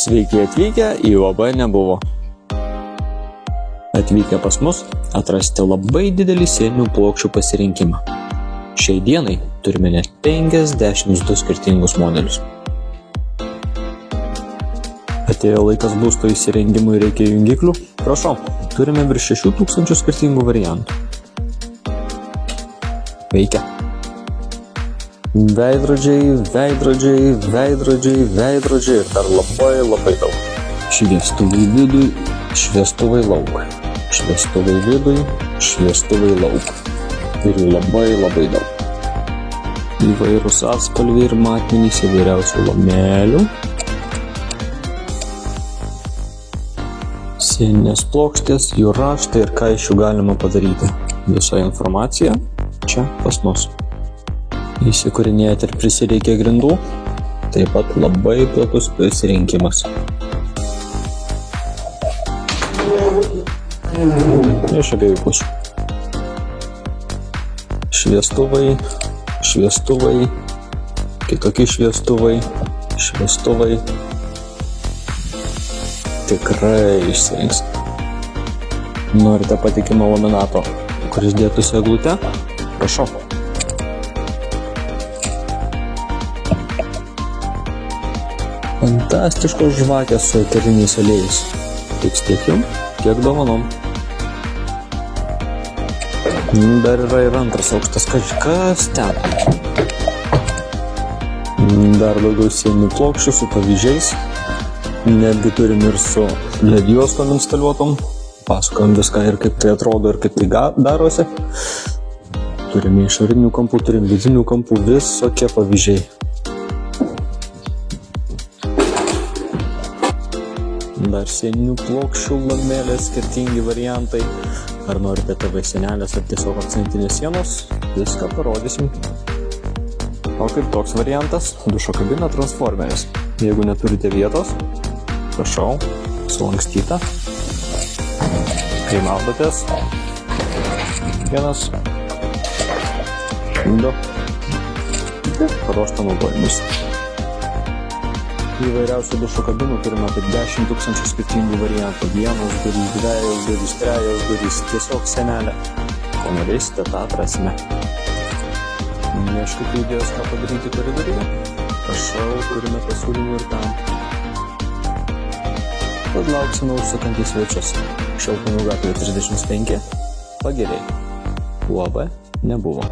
Sveiki atvykę į UAB nebuvo. Atvykę pas mus atrasite labai didelį sieninių plokščių pasirinkimą. Šiai dienai turime net 52 skirtingus modelius. Atėjo laikas būsto įsirengimui, reikia jungiklių. Prašau, turime virš 6000 skirtingų variantų. Veikia. Veidrodžiai ir dar labai daug. Šviestuvai vidui, šviestuvai lauk. Šviestuvai vidui, šviestuvai lauk. Ir jų labai daug. Įvairūs atspalviai ir matmenys įvairiausių lamelių. Sieninės plokštės, jų raštai ir ką iš jų galima padaryti. Visa informacija čia pas mus. Įsikūrinėjate ir prisireikia grindų, taip pat labai platus pasirinkimas. Iš abiejų pusių. Šviestuvai, kitokie šviestuvai. Tikrai išsirinks. Norite patikimo laminato, kuris dėtųsi eglutę? Prašau. Fantastiškos žvakės su eteriniais aliejais. Tiks tiek jums, tiek dovanom. Dar yra ir antras aukštas, kas ten. Dar daugiau sieninių plokščių su pavyzdžiais. Netgi turim ir su LED juostom instaliuotom. Pasakojam viską ir kaip tai atrodo ir kaip tai darosi. Turime išorinių kampų, turime vidinių kampų, visokie pavyzdžiai. Dar sieninių plokščių lamelės, skirtingi variantai. Ar norite TV sienelės ar tiesiog akcentinės sienos, viską parodysim. O kaip toks variantas, dušo kabina transformeris. Jeigu neturite vietos, prašau, sulankstyta. Kai maudotės, 1, 2, paruošta naudojimus. Įvairiausių dušo kabinų turime apie 10 000 skirtingų variantų. 1 durys, 2 durys, 3 durys, tiesiog sienelė. Ko norėsite, tą atrasime. Ieškite idėjos, ką padaryti koridoriuje? Prašau, turime pasiūlymų ir tam. Tad lauksime užsukantys svečius. Šiltnamių gatvė 35, Pagiriai. UAB nebuvo.